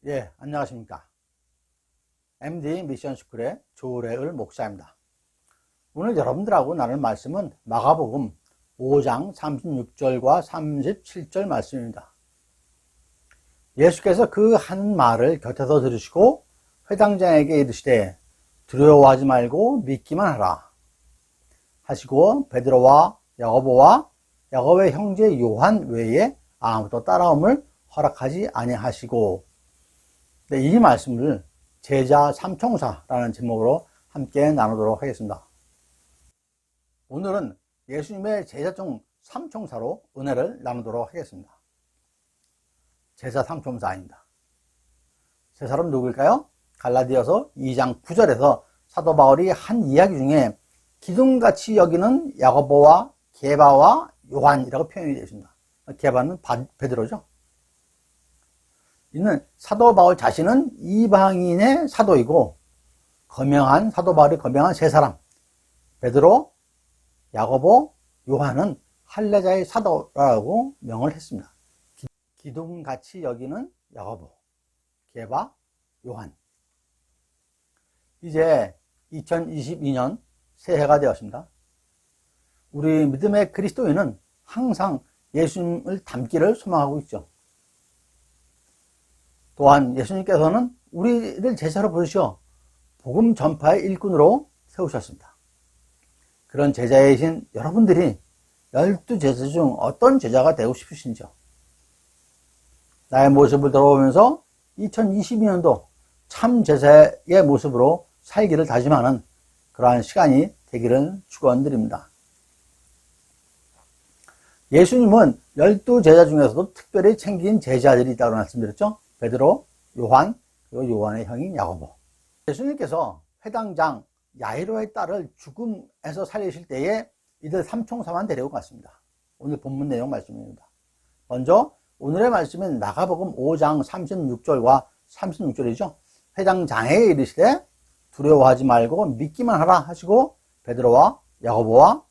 예, 안녕하십니까. MD 미션스쿨의 조래을 목사입니다. 오늘 여러분들하고 나눌 말씀은 마가복음 5장 36절과 37절 말씀입니다. 예수께서 그 한 말을 곁에서 들으시고 회당장에게 이르시되 두려워하지 말고 믿기만 하라 하시고 베드로와 야고보와 야고보의 형제 요한 외에 아무도 따라옴을 허락하지 아니하시고, 네, 이 말씀을 제자 삼총사라는 제목으로 함께 나누도록 하겠습니다. 오늘은 예수님의 제자 중 삼총사로 은혜를 나누도록 하겠습니다. 제자 삼총사입니다. 세 사람 누구일까요? 갈라디아서 2장 9절에서 사도 바울이 한 이야기 중에 기둥같이 여기는 야고보와 게바와 요한이라고 표현이 되어 있습니다. 게바는 베드로죠. 이는 사도 바울 자신은 이방인의 사도이고 거명한 사도 바울이 거명한 세 사람 베드로, 야고보, 요한은 할례자의 사도라고 명을 했습니다. 기둥같이 여기는 야고보, 게바, 요한. 이제 2022년 새해가 되었습니다. 우리 믿음의 그리스도인은 항상 예수님을 닮기를 소망하고 있죠. 또한 예수님께서는 우리를 제자로 부르셔 복음 전파의 일꾼으로 세우셨습니다. 그런 제자이신 여러분들이 12제자 중 어떤 제자가 되고 싶으신지요? 나의 모습을 돌아보면서 2022년도 참 제자의 모습으로 살기를 다짐하는 그러한 시간이 되기를 축원드립니다. 예수님은 12제자 중에서도 특별히 챙긴 제자들이 있다고 말씀드렸죠. 베드로, 요한, 그리고 요한의 형인 야고보. 예수님께서 회당장 야이로의 딸을 죽음에서 살리실 때에 이들 삼총사만 데리고 갔습니다. 오늘 본문 내용 말씀입니다. 먼저 오늘의 말씀은 마가복음 5장 36절과 36절이죠. 회당장에 이르시되 두려워하지 말고 믿기만 하라 하시고 베드로와 야고보와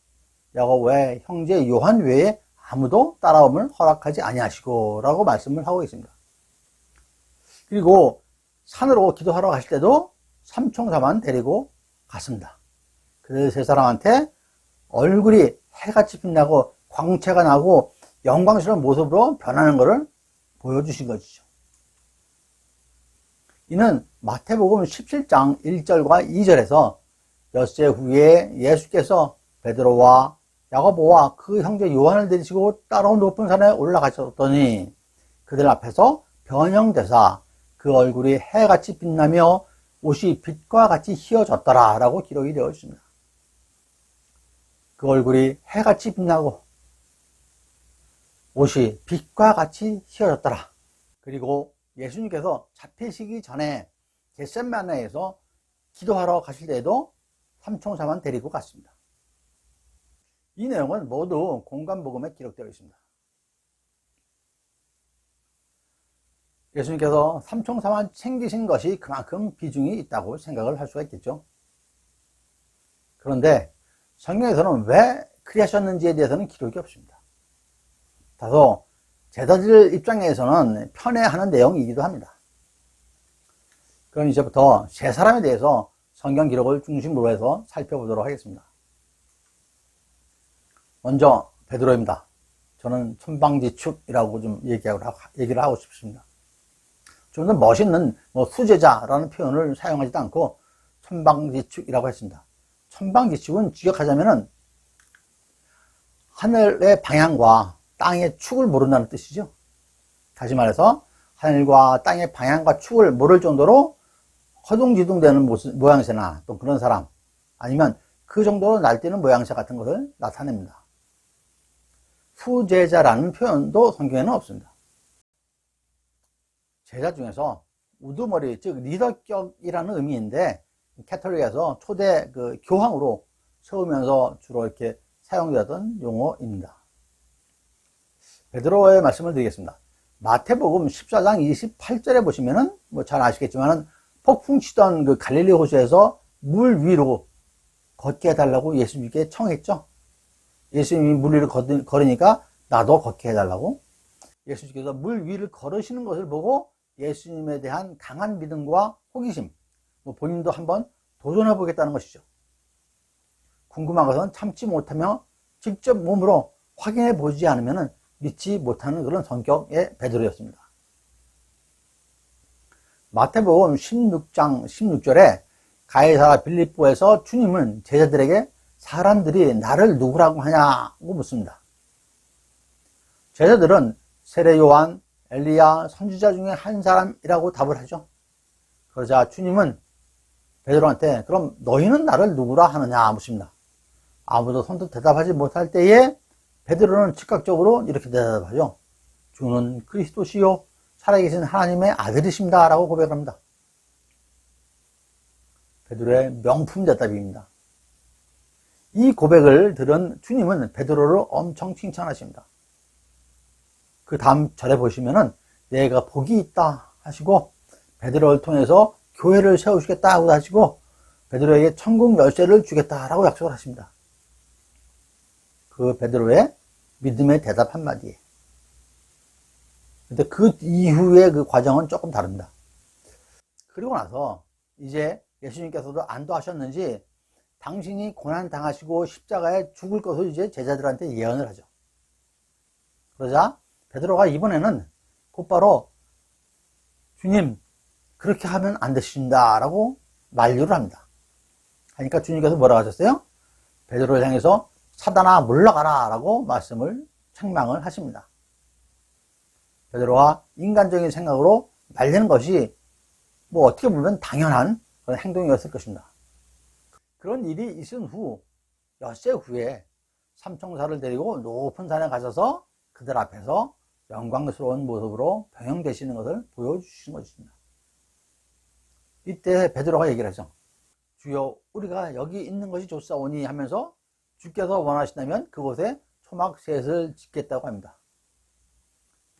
야고보의 형제 요한 외에 아무도 따라옴을 허락하지 아니하시고 라고 말씀을 하고 있습니다. 그리고 산으로 기도하러 가실 때도 삼총사만 데리고 갔습니다. 그 세 사람한테 얼굴이 해같이 빛나고 광채가 나고 영광스러운 모습으로 변하는 것을 보여주신 것이죠. 이는 마태복음 17장 1절과 2절에서 엿새 후에 예수께서 베드로와 야고보와 그 형제 요한을 데리시고 따라온 높은 산에 올라가셨더니 그들 앞에서 변형되사 그 얼굴이 해같이 빛나며 옷이 빛과 같이 휘어졌더라 라고 기록이 되어 있습니다. 그 얼굴이 해같이 빛나고 옷이 빛과 같이 휘어졌더라. 그리고 예수님께서 잡히시기 전에 겟세마네에서 기도하러 가실 때에도 삼총사만 데리고 갔습니다. 이 내용은 모두 공관복음에 기록되어 있습니다. 예수님께서 삼총사만 챙기신 것이 그만큼 비중이 있다고 생각을 할 수가 있겠죠. 그런데 성경에서는 왜 그리 하셨는지에 대해서는 기록이 없습니다. 다소 제자들 입장에서는 편애하는 내용이기도 합니다. 그럼 이제부터 세 사람에 대해서 성경 기록을 중심으로 해서 살펴보도록 하겠습니다. 먼저 베드로입니다. 저는 천방지축이라고 좀 얘기를 하고 싶습니다. 좀 더 멋있는 수제자라는 표현을 사용하지도 않고 천방지축이라고 했습니다. 천방지축은 직역하자면은 하늘의 방향과 땅의 축을 모른다는 뜻이죠. 다시 말해서 하늘과 땅의 방향과 축을 모를 정도로 허둥지둥대는 모양새나 또 그런 사람, 아니면 그 정도로 날뛰는 모양새 같은 것을 나타냅니다. 수제자라는 표현도 성경에는 없습니다. 제자 중에서 우두머리, 즉 리더격이라는 의미인데 캐톨릭에서 초대 교황으로 세우면서 주로 이렇게 사용되었던 용어입니다. 베드로의 말씀을 드리겠습니다. 마태복음 14장 28절에 보시면은 잘 아시겠지만은 폭풍 치던 그 갈릴리 호수에서 물 위로 걷게 해달라고 예수님께 청했죠. 예수님이 물 위를 걸으니까 나도 걷게 해달라고. 예수님께서 물 위를 걸으시는 것을 보고 예수님에 대한 강한 믿음과 호기심, 본인도 한번 도전해 보겠다는 것이죠. 궁금한 것은 참지 못하며 직접 몸으로 확인해 보지 않으면 믿지 못하는 그런 성격의 베드로였습니다. 마태복음 16장 16절에 가이사라 빌립보에서 주님은 제자들에게 사람들이 나를 누구라고 하냐고 묻습니다. 제자들은 세례 요한, 엘리야, 선지자 중에 한 사람이라고 답을 하죠. 그러자 주님은 베드로한테 그럼 너희는 나를 누구라 하느냐 묻습니다. 아무도 선뜻 대답하지 못할 때에 베드로는 즉각적으로 이렇게 대답하죠. 주는 그리스도시요 살아계신 하나님의 아들이십니다 라고 고백합니다. 베드로의 명품 대답입니다. 이 고백을 들은 주님은 베드로를 엄청 칭찬하십니다. 그 다음 절에 보시면은 내가 복이 있다 하시고 베드로를 통해서 교회를 세우시겠다고 하시고 베드로에게 천국 열쇠를 주겠다라고 약속을 하십니다. 그 베드로의 믿음의 대답 한마디에. 근데 그 이후의 그 과정은 조금 다릅니다. 그리고 나서 이제 예수님께서도 안도하셨는지 당신이 고난 당하시고 십자가에 죽을 것을 이제 제자들한테 예언을 하죠. 그러자 베드로가 이번에는 곧바로 주님 그렇게 하면 안 되신다 라고 만류를 합니다. 하니까 주님께서 뭐라고 하셨어요? 베드로를 향해서 사단아 물러가라 라고 말씀을 책망을 하십니다. 베드로가 인간적인 생각으로 말리는 것이 어떻게 보면 당연한 그런 행동이었을 것입니다. 그런 일이 있은 후 엿새 후에 삼총사를 데리고 높은 산에 가셔서 그들 앞에서 영광스러운 모습으로 병행되시는 것을 보여주시는 것입니다. 이때 베드로가 얘기를 하죠. 주여 우리가 여기 있는 것이 좋사오니 하면서 주께서 원하신다면 그곳에 초막셋을 짓겠다고 합니다.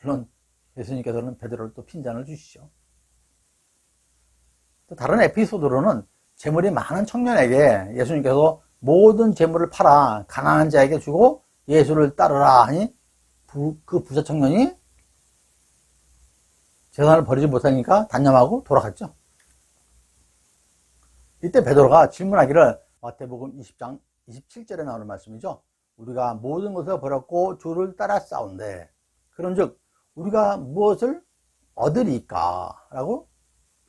물론 예수님께서는 베드로를 또 핀잔을 주시죠. 또 다른 에피소드로는 재물이 많은 청년에게 예수님께서 모든 재물을 팔아 가난한 자에게 주고 예수를 따르라 하니 그 부자 청년이 재산을 버리지 못하니까 단념하고 돌아갔죠. 이때 베드로가 질문하기를 마태복음 20장 27절에 나오는 말씀이죠. 우리가 모든 것을 버렸고 주를 따라 싸운데 그런즉 우리가 무엇을 얻으리까? 라고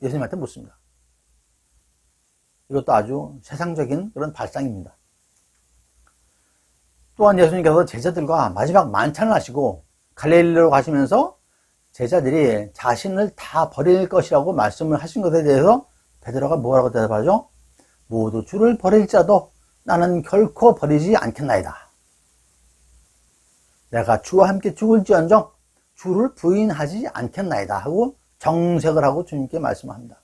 예수님한테 묻습니다. 이것도 아주 세상적인 그런 발상입니다. 또한 예수님께서 제자들과 마지막 만찬을 하시고 갈릴리로 가시면서 제자들이 자신을 다 버릴 것이라고 말씀을 하신 것에 대해서 베드로가 뭐라고 대답하죠? 모두 주를 버릴지라도 나는 결코 버리지 않겠나이다. 내가 주와 함께 죽을지언정 주를 부인하지 않겠나이다 하고 정색을 하고 주님께 말씀합니다.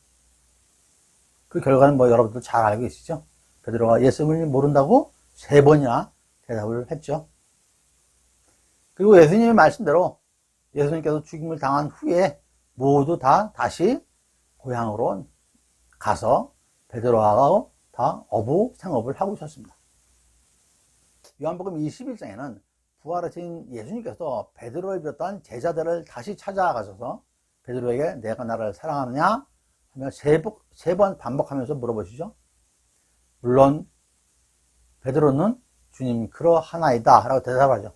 그 결과는 여러분들 잘 알고 계시죠? 베드로가 예수님을 모른다고 3번이나 대답을 했죠. 그리고 예수님의 말씀대로 예수님께서 죽임을 당한 후에 모두 다 다시 고향으로 가서 베드로하고 다 어부생업을 하고 있었습니다. 요한복음 21장에는 부활하신 예수님께서 베드로를 비롯한 제자들을 다시 찾아가셔서 베드로에게 내가 나를 사랑하느냐 하며 3번 반복하면서 물어보시죠. 물론 베드로는 주님 그러하나이다 라고 대답하죠.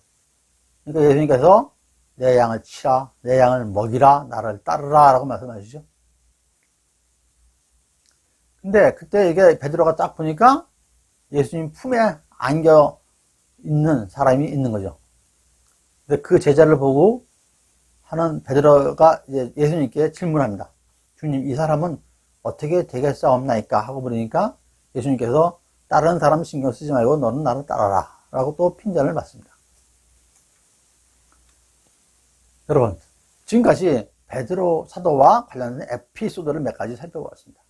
그러니까 예수님께서 내 양을 치라, 내 양을 먹이라, 나를 따르라 라고 말씀하시죠. 근데 그때 이게 베드로가 딱 보니까 예수님 품에 안겨 있는 사람이 있는 거죠. 근데 그 제자를 보고 하는 베드로가 이제 예수님께 질문합니다. 주님, 이 사람은 어떻게 되겠사옵나이까 하고 물으니까 예수님께서 다른 사람 신경 쓰지 말고 너는 나를 따라라 라고 또 핀잔을 받습니다. 여러분, 지금까지 베드로 사도와 관련된 에피소드를 몇 가지 살펴보았습니다.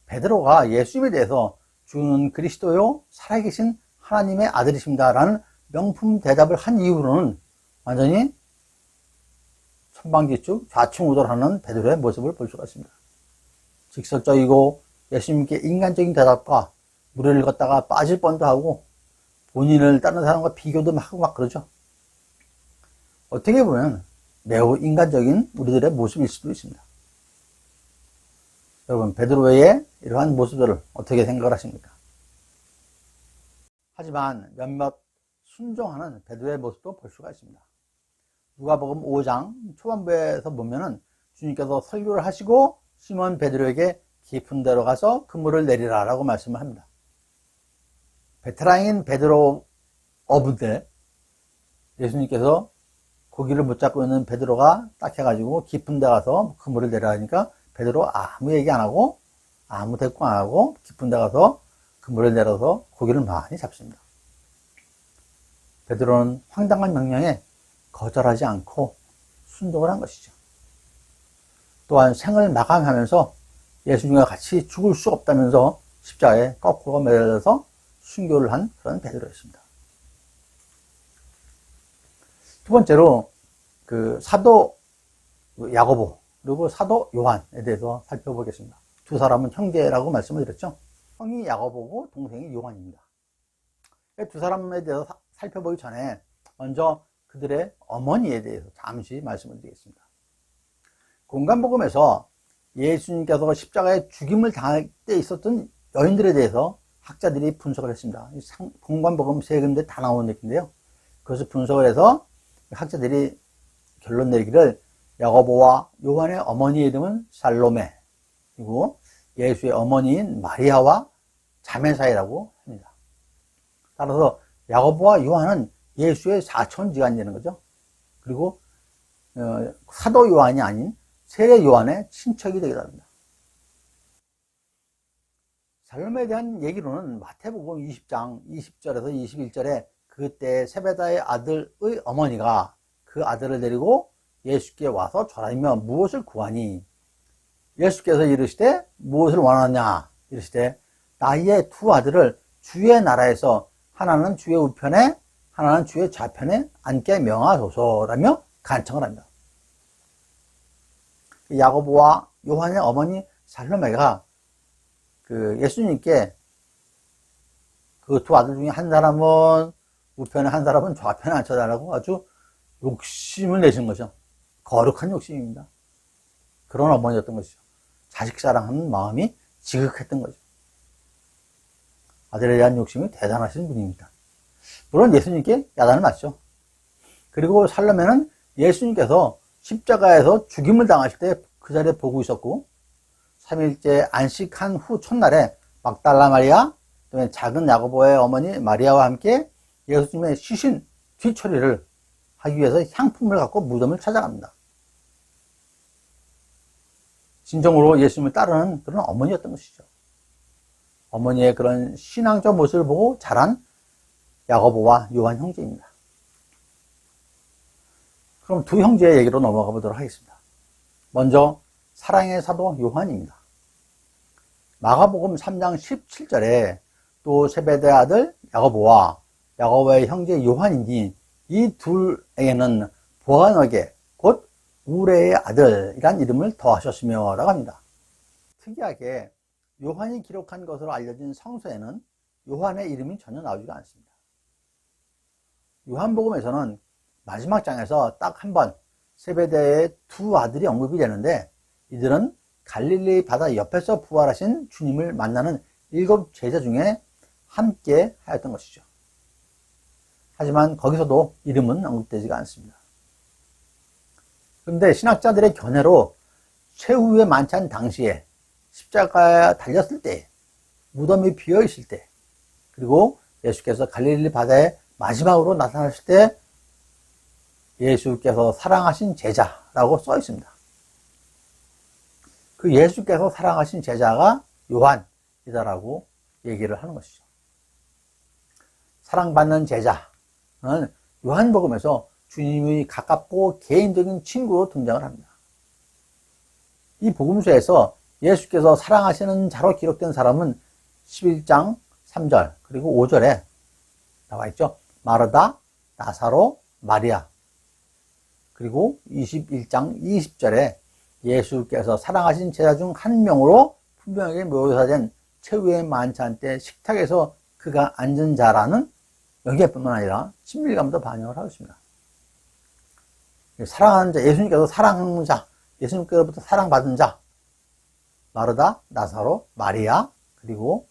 베드로가 예수님에 대해서 주는 그리스도요 살아계신 하나님의 아들이십니다 라는 명품 대답을 한 이후로는 완전히 천방지축 좌충우돌하는 베드로의 모습을 볼 수가 있습니다. 직설적이고 예수님께 인간적인 대답과 무리를 걷다가 빠질 뻔도 하고 본인을 다른 사람과 비교도 하고 막 그러죠. 어떻게 보면 매우 인간적인 우리들의 모습일 수도 있습니다. 여러분, 베드로의 이러한 모습들을 어떻게 생각을 하십니까? 하지만 몇몇 순종하는 베드로의 모습도 볼 수가 있습니다. 누가복음 5장 초반부에서 보면은 주님께서 설교를 하시고 시몬 베드로에게 깊은 데로 가서 그물을 내리라 라고 말씀을 합니다. 베테랑인 베드로 어부인데 예수님께서 고기를 못 잡고 있는 베드로가 딱 해가지고 깊은 데 가서 그물을 내리라 하니까 베드로 아무 얘기 안 하고 아무 대꾸 안 하고 깊은 데 가서 그물을 내려서 고기를 많이 잡습니다. 베드로는 황당한 명령에 거절하지 않고 순종을 한 것이죠. 또한 생을 마감하면서 예수님과 같이 죽을 수 없다면서 십자가에 거꾸로 매달려서 순교를 한 그런 베드로였습니다. 두 번째로 그 사도 야고보 그리고 사도 요한에 대해서 살펴보겠습니다. 두 사람은 형제라고 말씀을 드렸죠. 형이 야고보고 동생이 요한입니다. 두 사람에 대해서 살펴보기 전에 먼저 그들의 어머니에 대해서 잠시 말씀을 드리겠습니다. 공관복음에서 예수님께서 십자가에 죽임을 당할 때 있었던 여인들에 대해서 학자들이 분석을 했습니다. 공관복음 세 군데 다 나오는 얘기인데요. 그것을 분석을 해서 학자들이 결론 내리기를 야고보와 요한의 어머니의 이름은 살로메, 그리고 예수의 어머니인 마리아와 자매 사이라고 합니다. 따라서 야고보와 요한은 예수의 사촌지간이 되는 거죠. 그리고 사도 요한이 아닌 세례 요한의 친척이 되기도 합니다. 살로메에 대한 얘기로는 마태복음 20장 20절에서 21절에 그때 세베다의 아들의 어머니가 그 아들을 데리고 예수께 와서 절하며 무엇을 구하니? 예수께서 이르시되 무엇을 원하냐? 이르시되 나의 두 아들을 주의 나라에서 하나는 주의 우편에 하나는 주의 좌편에 앉게 명하소서라며 간청을 합니다. 야고보와 요한의 어머니 살로메가 그 예수님께 그 두 아들 중에 한 사람은 우편에 한 사람은 좌편에 앉혀달라고 아주 욕심을 내신 거죠. 거룩한 욕심입니다. 그런 어머니였던 것이죠. 자식 사랑하는 마음이 지극했던 거죠. 아들에 대한 욕심이 대단하신 분입니다. 물론 예수님께 야단을 맞죠. 그리고 살로메는 예수님께서 십자가에서 죽임을 당하실 때 그 자리에 보고 있었고 3일째 안식한 후 첫날에 막달라 마리아, 그다음에 작은 야고보의 어머니 마리아와 함께 예수님의 시신 뒤처리를 하기 위해서 향품을 갖고 무덤을 찾아갑니다. 진정으로 예수님을 따르는 그런 어머니였던 것이죠. 어머니의 그런 신앙적 모습을 보고 자란 야고보와 요한 형제입니다. 그럼 두 형제의 얘기로 넘어가 보도록 하겠습니다. 먼저 사랑의 사도 요한입니다. 마가복음 3장 17절에 또 세베대 아들 야고보와 야고보의 형제 요한이니 이 둘에게는 보아너게 곧 우레의 아들이란 이름을 더하셨으며 라고 합니다. 특이하게 요한이 기록한 것으로 알려진 성서에는 요한의 이름이 전혀 나오지가 않습니다. 요한복음에서는 마지막 장에서 딱 한 번 세베대의 두 아들이 언급이 되는데 이들은 갈릴리 바다 옆에서 부활하신 주님을 만나는 7 제자 중에 함께 하였던 것이죠. 하지만 거기서도 이름은 언급되지가 않습니다. 그런데 신학자들의 견해로 최후의 만찬 당시에 십자가에 달렸을 때, 무덤이 비어 있을 때, 그리고 예수께서 갈릴리 바다에 마지막으로 나타나실 때 예수께서 사랑하신 제자라고 써 있습니다. 그 예수께서 사랑하신 제자가 요한이다라고 얘기를 하는 것이죠. 사랑받는 제자는 요한복음에서 주님이 가깝고 개인적인 친구로 등장을 합니다. 이 복음서에서 예수께서 사랑하시는 자로 기록된 사람은 11장 3절 그리고 5절에 나와 있죠. 마르다, 나사로, 마리아. 그리고 21장 20절에 예수께서 사랑하신 제자 중 한 명으로 분명하게 묘사된 최후의 만찬 때 식탁에서 그가 앉은 자라는 여기에뿐만 아니라 친밀감도 반영을 하고 있습니다. 사랑하는 자, 예수님께서 사랑하는 자, 예수님께로부터 사랑받은 자, 마르다, 나사로, 마리아, 그리고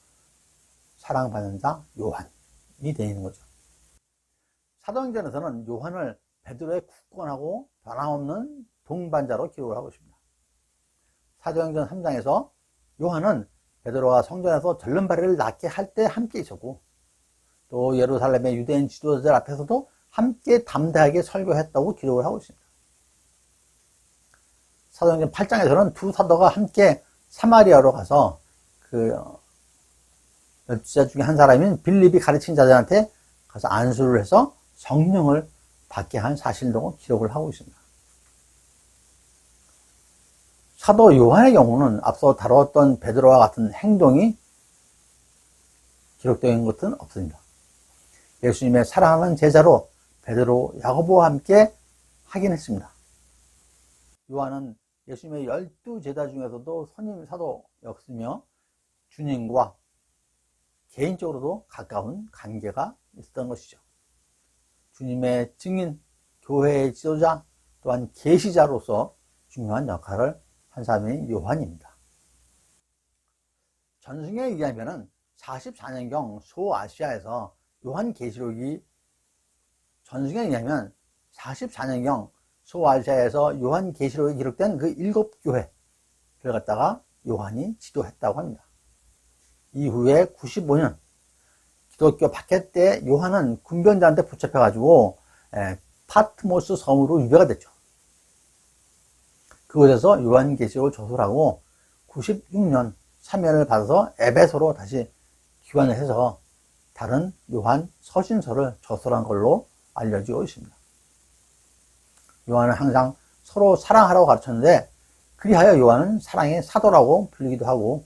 사랑받는 자, 요한이 되어 있는 거죠. 사도행전에서는 요한을 베드로의 굳건하고 변함없는 동반자로 기록을 하고 있습니다. 사도행전 3장에서 요한은 베드로가 성전에서 절름발이를 낫게 할 때 함께 있었고, 또 예루살렘의 유대인 지도자들 앞에서도 함께 담대하게 설교했다고 기록을 하고 있습니다. 사도행전 8장에서는 두 사도가 함께 사마리아로 가서 그 12자 중에 한 사람인 빌립이 가르친 자들한테 가서 안수를 해서 성령을 받게 한 사실도 기록을 하고 있습니다. 사도 요한의 경우는 앞서 다루었던 베드로와 같은 행동이 기록되어 있는 것은 없습니다. 예수님의 사랑하는 제자로 베드로, 야고보와 함께 하긴 했습니다. 요한은 예수님의 12제자 중에서도 선임 사도였으며 주님과 개인적으로도 가까운 관계가 있었던 것이죠. 주님의 증인, 교회의 지도자, 또한 계시자로서 중요한 역할을 한 사람이 요한입니다. 전승에 의하면 44년경 소아시아에서 요한계시록이 전승에 의하면 44년경 소아시아에서 요한계시록이 기록된 그 7교회를 갖다가 요한이 지도했다고 합니다. 이후에 95년 기독교 박해 때 요한은 군병자한테 붙잡혀가지고 파트모스 섬으로 유배가 됐죠. 그곳에서 요한계시록을 조술하고 96년 사면을 받아서 에베소로 다시 귀환을 해서 다른 요한 서신서를 저술한 걸로 알려지고 있습니다. 요한은 항상 서로 사랑하라고 가르쳤는데, 그리하여 요한은 사랑의 사도라고 불리기도 하고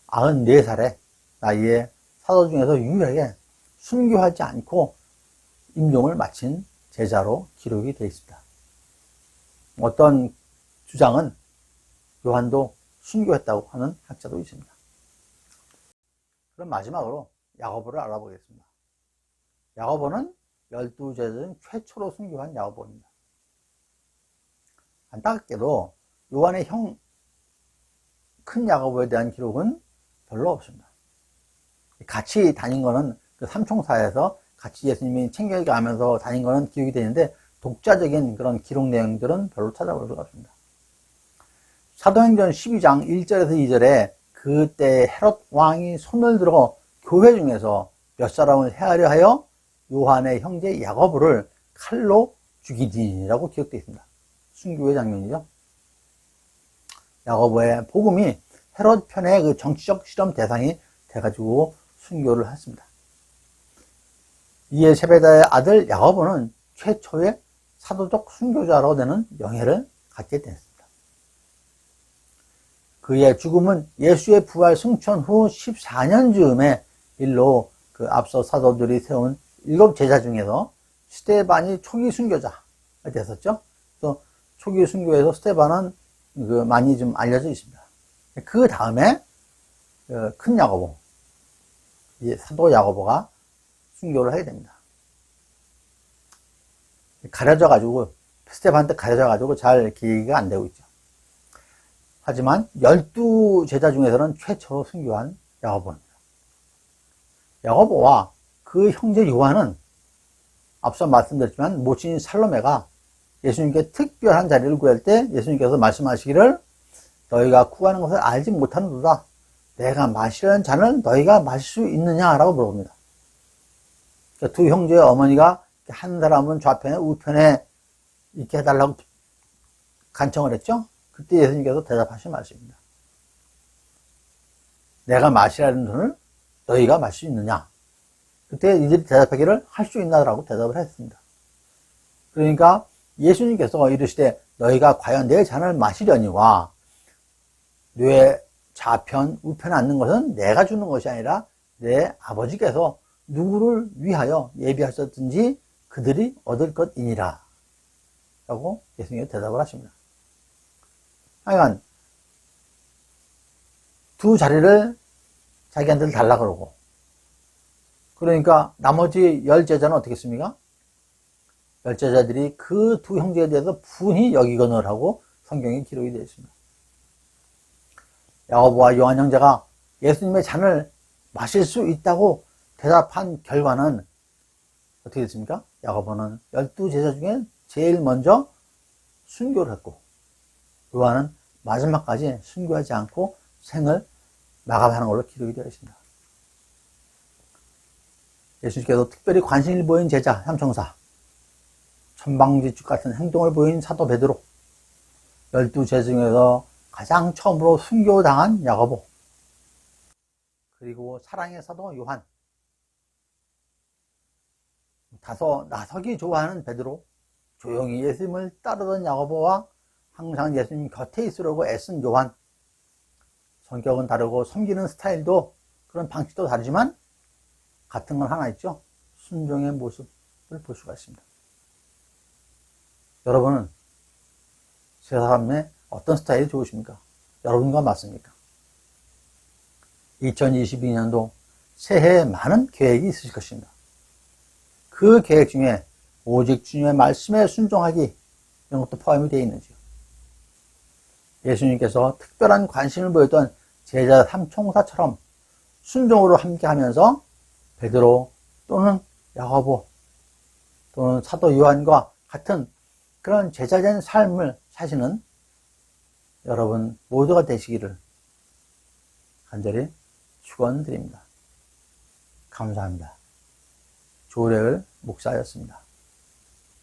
94살의 나이에 사도 중에서 유일하게 순교하지 않고 임종을 마친 제자로 기록이 되어 있습니다. 어떤 주장은 요한도 순교했다고 하는 학자도 있습니다. 그럼 마지막으로 야고보를 알아보겠습니다. 야고보는 12제자 중 최초로 순교한 야고보입니다. 안타깝게도 요한의 형 큰 야고보에 대한 기록은 별로 없습니다. 같이 다닌 거는 그 삼총사에서 같이 예수님이 챙겨가면서 다닌 거는 기록이 되는데, 독자적인 그런 기록 내용들은 별로 찾아볼 수가 없습니다. 사도행전 12장 1절에서 2절에 그때 헤롯 왕이 손을 들어 교회 중에서 몇 사람을 헤아려 하여 요한의 형제 야고보를 칼로 죽이니라고 기록되어 있습니다. 순교의 장면이죠. 야고보의 복음이 헤롯 편의 그 정치적 실험 대상이 돼가지고 순교를 했습니다. 이에 세베다의 아들 야고보는 최초의 사도적 순교자로 되는 명예를 갖게 됐습니다. 그의 죽음은 예수의 부활 승천 후 14년 즈음에 일로 그 앞서 사도들이 세운 7제자 중에서 스데반이 초기 순교자가 됐었죠. 또 초기 순교에서 스데반은 그 많이 좀 알려져 있습니다. 그 다음에 큰 야고보, 사도 야고보가 순교를 하게 됩니다. 가려져가지고, 스데반한테 가려져가지고 잘 기억이 안 되고 있죠. 하지만 12제자 중에서는 최초로 순교한 야고보입니다. 야고보와 그 형제 요한은 앞서 말씀드렸지만 모친 살로메가 예수님께 특별한 자리를 구할 때 예수님께서 말씀하시기를 너희가 구하는 것을 알지 못하는도다. 내가 마시려는 잔을 너희가 마실 수 있느냐라고 물어봅니다. 그러니까 두 형제의 어머니가 한 사람은 좌편에 우편에 있게 해달라고 간청을 했죠. 그때 예수님께서 대답하신 말씀입니다. 내가 마시라는 돈을 너희가 마실 수 있느냐. 그때 이들이 대답하기를 할 수 있나라고 대답을 했습니다. 그러니까 예수님께서 이르시되 너희가 과연 내 잔을 마시려니와 뇌 좌편 우편에 앉는 것은 내가 주는 것이 아니라 내 아버지께서 누구를 위하여 예비하셨든지 그들이 얻을 것이니라 라고 예수님이 대답을 하십니다. 하여간 두 자리를 자기한테 달라 그러고, 그러니까 나머지 10제자는 어떻게 했습니까? 열제자들이 그 두 형제에 대해서 분히 여기거늘 하고 성경에 기록이 되어 있습니다. 야고보와 요한 형제가 예수님의 잔을 마실 수 있다고 대답한 결과는 어떻게 됐습니까? 야고보는 12제자 중에 제일 먼저 순교를 했고, 요한은 마지막까지 순교하지 않고 생을 마감하는 걸로 기록이 되어 있습니다. 예수님께서 특별히 관심을 보인 제자, 삼총사, 천방지축 같은 행동을 보인 사도 베드로, 12제자 중에서 가장 처음으로 순교당한 야고보, 그리고 사랑의 사도 요한, 다소 나서기 좋아하는 베드로, 조용히 예수님을 따르던 야고보와 항상 예수님 곁에 있으려고 애쓴 요한, 성격은 다르고 섬기는 스타일도 그런 방식도 다르지만 같은 건 하나 있죠. 순종의 모습을 볼 수가 있습니다. 여러분은 세 사람의 어떤 스타일이 좋으십니까? 여러분과 맞습니까? 2022년도 새해에 많은 계획이 있으실 것입니다. 그 계획 중에 오직 주님의 말씀에 순종하기, 이런 것도 포함이 되어 있는지요? 예수님께서 특별한 관심을 보였던 제자 삼총사처럼 순종으로 함께하면서 베드로 또는 야고보 또는 사도 요한과 같은 그런 제자된 삶을 사시는 여러분 모두가 되시기를 간절히 축원드립니다. 감사합니다. 조례을 목사였습니다.